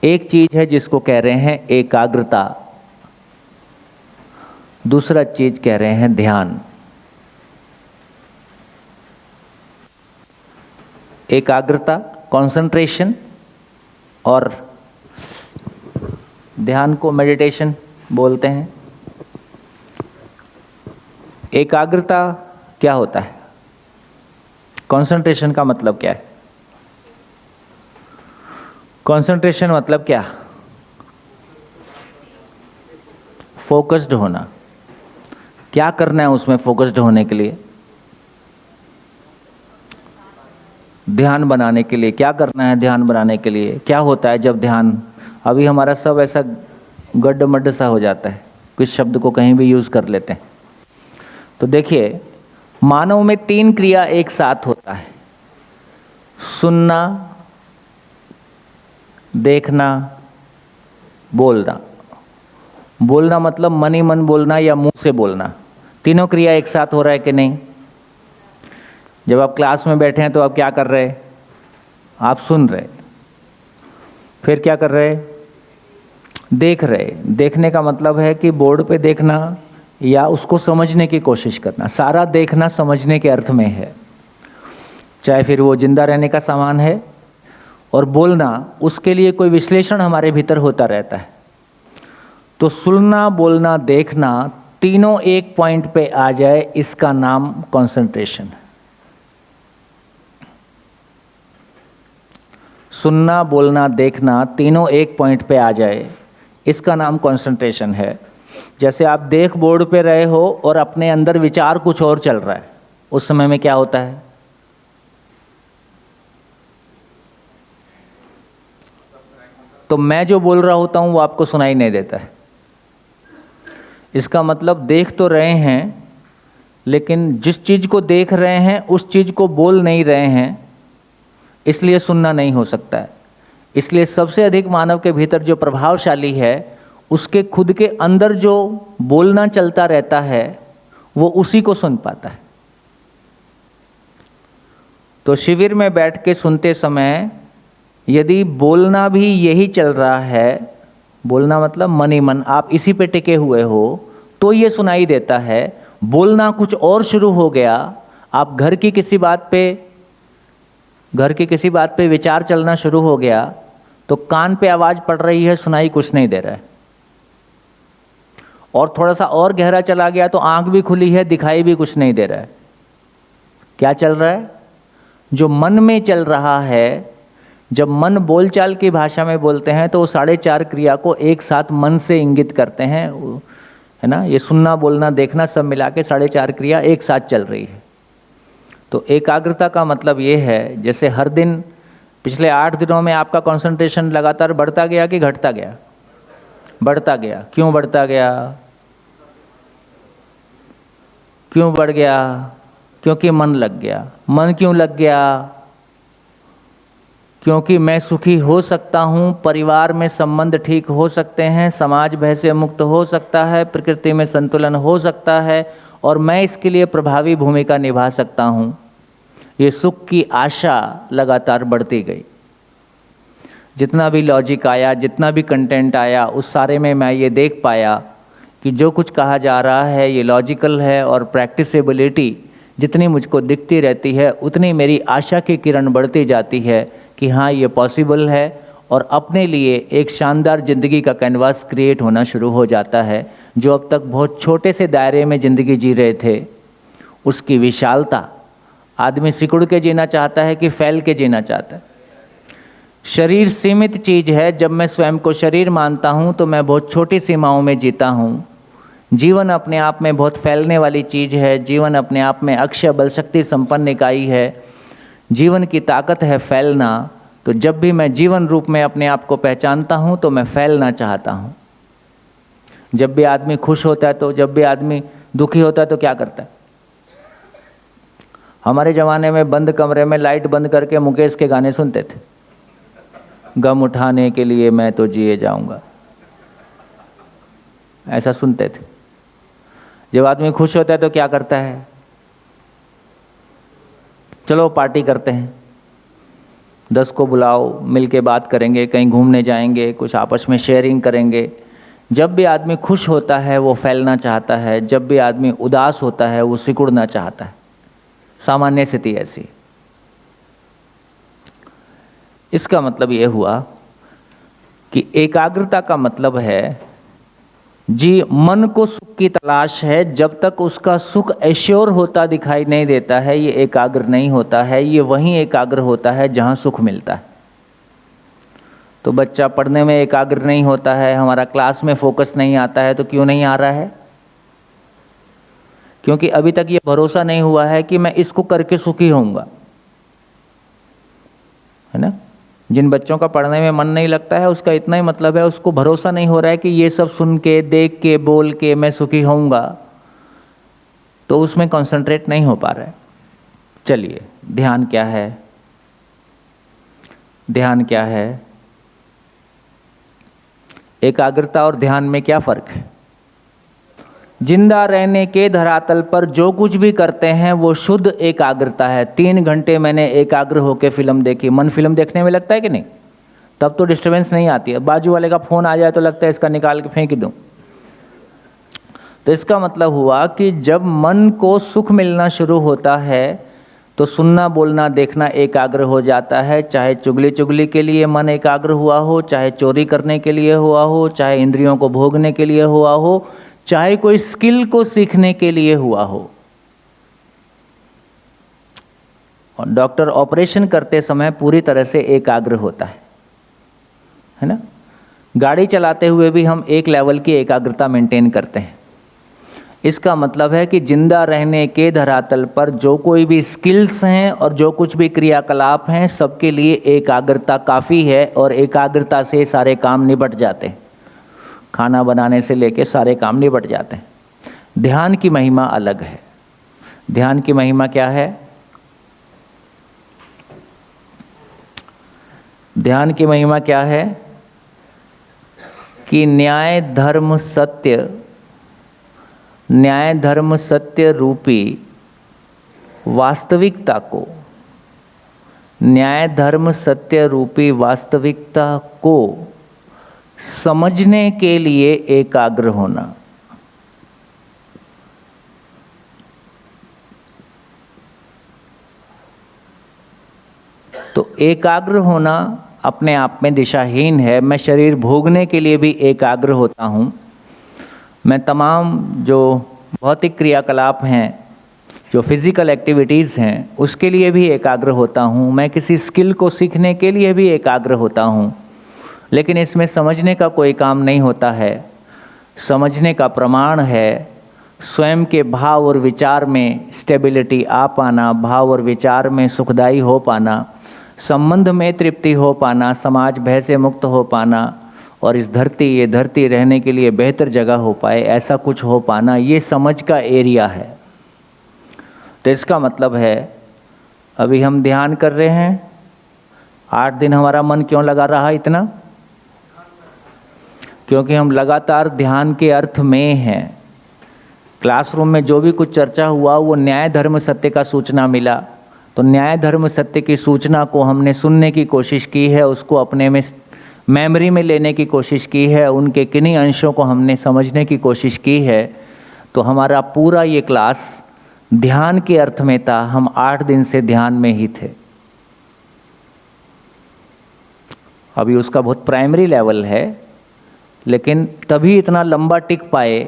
एक चीज है जिसको कह रहे हैं एकाग्रता, दूसरा चीज कह रहे हैं ध्यान। एकाग्रता, कंसंट्रेशन, और ध्यान को मेडिटेशन बोलते हैं। एकाग्रता क्या होता है? कंसंट्रेशन का मतलब क्या है? कंसंट्रेशन मतलब क्या? फोकस्ड होना। क्या करना है उसमें फोकस्ड होने के लिए? ध्यान बनाने के लिए क्या करना है? ध्यान बनाने के लिए क्या होता है जब ध्यान, अभी हमारा सब ऐसा गड्ढ मड्ढ सा हो जाता है, कुछ शब्द को कहीं भी यूज कर लेते हैं। तो देखिए, मानव में 3 क्रिया एक साथ होता है: सुनना, देखना, बोलना। बोलना मतलब मन ही मन बोलना या मुंह से बोलना। तीनों क्रिया एक साथ हो रहा है कि नहीं? जब आप क्लास में बैठे हैं तो आप क्या कर रहे? आप सुन रहे। फिर क्या कर रहे? देख रहे। देखने का मतलब है कि बोर्ड पे देखना या उसको समझने की कोशिश करना। सारा देखना समझने के अर्थ में है, चाहे फिर वो जिंदा रहने का सामान है। और बोलना, उसके लिए कोई विश्लेषण हमारे भीतर होता रहता है। तो सुनना, बोलना, देखना तीनों एक पॉइंट पे आ जाए, इसका नाम कंसंट्रेशन है। सुनना, बोलना, देखना तीनों एक पॉइंट पे आ जाए, इसका नाम कंसंट्रेशन है। जैसे आप देख बोर्ड पे रहे हो और अपने अंदर विचार कुछ और चल रहा है, उस समय में क्या होता है? तो मैं जो बोल रहा होता हूं वो आपको सुनाई नहीं देता है। इसका मतलब देख तो रहे हैं, लेकिन जिस चीज को देख रहे हैं उस चीज को बोल नहीं रहे हैं, इसलिए सुनना नहीं हो सकता है। इसलिए सबसे अधिक मानव के भीतर जो प्रभावशाली है, उसके खुद के अंदर जो बोलना चलता रहता है, वो उसी को सुन पाता है। तो शिविर में बैठ के सुनते समय यदि बोलना भी यही चल रहा है, बोलना मतलब मन ही मन आप इसी पे टिके हुए हो, तो ये सुनाई देता है। बोलना कुछ और शुरू हो गया, आप घर की किसी बात पे विचार चलना शुरू हो गया, तो कान पे आवाज पड़ रही है, सुनाई कुछ नहीं दे रहा है। और थोड़ा सा और गहरा चला गया तो आंख भी खुली है, दिखाई भी कुछ नहीं दे रहा है। क्या चल रहा है? जो मन में चल रहा है। जब मन बोलचाल की भाषा में बोलते हैं तो वो 4.5 क्रिया को एक साथ मन से इंगित करते हैं, है ना। ये सुनना, बोलना, देखना सब मिला के 4.5 क्रिया एक साथ चल रही है। तो एकाग्रता का मतलब ये है, जैसे हर दिन पिछले 8 दिनों में आपका कंसंट्रेशन लगातार बढ़ता गया कि घटता गया? बढ़ता गया। क्यों बढ़ता गया? क्यों बढ़ गया? क्योंकि मन लग गया। मन क्यों लग गया? क्योंकि मैं सुखी हो सकता हूँ, परिवार में संबंध ठीक हो सकते हैं, समाज भय से मुक्त हो सकता है, प्रकृति में संतुलन हो सकता है, और मैं इसके लिए प्रभावी भूमिका निभा सकता हूँ। ये सुख की आशा लगातार बढ़ती गई। जितना भी लॉजिक आया, जितना भी कंटेंट आया, उस सारे में मैं ये देख पाया कि जो कुछ कहा जा रहा है ये लॉजिकल है, और प्रैक्टिसेबिलिटी जितनी मुझको दिखती रहती है, उतनी मेरी आशा की किरण बढ़ती जाती है कि हाँ, ये पॉसिबल है। और अपने लिए एक शानदार ज़िंदगी का कैनवास क्रिएट होना शुरू हो जाता है। जो अब तक बहुत छोटे से दायरे में ज़िंदगी जी रहे थे, उसकी विशालता। आदमी सिकुड़ के जीना चाहता है कि फैल के जीना चाहता है? शरीर सीमित चीज़ है। जब मैं स्वयं को शरीर मानता हूँ तो मैं बहुत छोटी सीमाओं में जीता हूँ। जीवन अपने आप में बहुत फैलने वाली चीज़ है। जीवन अपने आप में अक्षय बल शक्ति संपन्न इकाई है। जीवन की ताकत है फैलना। तो जब भी मैं जीवन रूप में अपने आप को पहचानता हूँ तो मैं फैलना चाहता हूँ। जब भी आदमी खुश होता है, तो जब भी आदमी दुखी होता है तो क्या करता है? हमारे ज़माने में बंद कमरे में लाइट बंद करके मुकेश के गाने सुनते थे। गम उठाने के लिए मैं तो जिए जाऊंगा, ऐसा सुनते थे। जब आदमी खुश होता है तो क्या करता है? चलो पार्टी करते हैं। 10 को बुलाओ, मिल के बात करेंगे, कहीं घूमने जाएंगे, कुछ आपस में शेयरिंग करेंगे। जब भी आदमी खुश होता है वो फैलना चाहता है, जब भी आदमी उदास होता है वो सिकुड़ना चाहता है। सामान्य स्थिति ऐसी। इसका मतलब ये हुआ कि एकाग्रता का मतलब है जी, मन को सुख की तलाश है, जब तक उसका सुख एश्योर होता दिखाई नहीं देता है ये एकाग्र नहीं होता है। ये वहीं एकाग्र होता है जहां सुख मिलता है। तो बच्चा पढ़ने में एकाग्र नहीं होता है, हमारा क्लास में फोकस नहीं आता है, तो क्यों नहीं आ रहा है? क्योंकि अभी तक ये भरोसा नहीं हुआ है कि मैं इसको करके सुखी होऊंगा, है ना। जिन बच्चों का पढ़ने में मन नहीं लगता है उसका इतना ही मतलब है उसको भरोसा नहीं हो रहा है कि ये सब सुन के, देख के, बोल के मैं सुखी होऊंगा, तो उसमें कंसंट्रेट नहीं हो पा रहा है। चलिए, ध्यान क्या है? ध्यान क्या है? एकाग्रता और ध्यान में क्या फर्क है? जिंदा रहने के धरातल पर जो कुछ भी करते हैं वो शुद्ध एकाग्रता है। 3 घंटे मैंने एकाग्र होकर फिल्म देखी। मन फिल्म देखने में लगता है कि नहीं? तब तो डिस्टर्बेंस नहीं आती है। बाजू वाले का फोन आ जाए तो लगता है इसका निकाल के फेंक दूं। तो इसका मतलब हुआ कि जब मन को सुख मिलना शुरू होता है तो सुनना, बोलना, देखना एकाग्र हो जाता है। चाहे चुगली चुगली के लिए मन एकाग्र हुआ हो, चाहे चोरी करने के लिए हुआ हो, चाहे इंद्रियों को भोगने के लिए हुआ हो, चाहे कोई स्किल को सीखने के लिए हुआ हो। और डॉक्टर ऑपरेशन करते समय पूरी तरह से एकाग्र होता है ना। गाड़ी चलाते हुए भी हम एक लेवल की एकाग्रता मेंटेन करते हैं। इसका मतलब है कि जिंदा रहने के धरातल पर जो कोई भी स्किल्स हैं और जो कुछ भी क्रियाकलाप हैं, सबके लिए एकाग्रता काफ़ी है और एकाग्रता से सारे काम निबट जाते हैं। खाना बनाने से लेके सारे काम निबट जाते हैं। ध्यान की महिमा अलग है। ध्यान की महिमा क्या है? ध्यान की महिमा क्या है? कि न्याय धर्म सत्य रूपी वास्तविकता को, न्याय धर्म सत्य रूपी वास्तविकता को समझने के लिए एकाग्र होना। तो एकाग्र होना अपने आप में दिशाहीन है। मैं शरीर भोगने के लिए भी एकाग्र होता हूँ। मैं तमाम जो भौतिक क्रियाकलाप हैं, जो फिजिकल एक्टिविटीज़ हैं, उसके लिए भी एकाग्र होता हूँ। मैं किसी स्किल को सीखने के लिए भी एकाग्र होता हूँ। लेकिन इसमें समझने का कोई काम नहीं होता है। समझने का प्रमाण है स्वयं के भाव और विचार में स्टेबिलिटी आ पाना, भाव और विचार में सुखदायी हो पाना, संबंध में तृप्ति हो पाना, समाज भय से मुक्त हो पाना, और इस ये धरती रहने के लिए बेहतर जगह हो पाए, ऐसा कुछ हो पाना, ये समझ का एरिया है। तो इसका मतलब है अभी हम ध्यान कर रहे हैं, 8 दिन हमारा मन क्यों लगा रहा इतना? क्योंकि हम लगातार ध्यान के अर्थ में हैं। क्लासरूम में जो भी कुछ चर्चा हुआ वो न्याय धर्म सत्य का सूचना मिला, तो न्याय धर्म सत्य की सूचना को हमने सुनने की कोशिश की है, उसको अपने में मेमोरी में लेने की कोशिश की है, उनके किन्हीं अंशों को हमने समझने की कोशिश की है। तो हमारा पूरा ये क्लास ध्यान के अर्थ में था। हम 8 दिन से ध्यान में ही थे। अभी उसका बहुत प्राइमरी लेवल है, लेकिन तभी इतना लंबा टिक पाए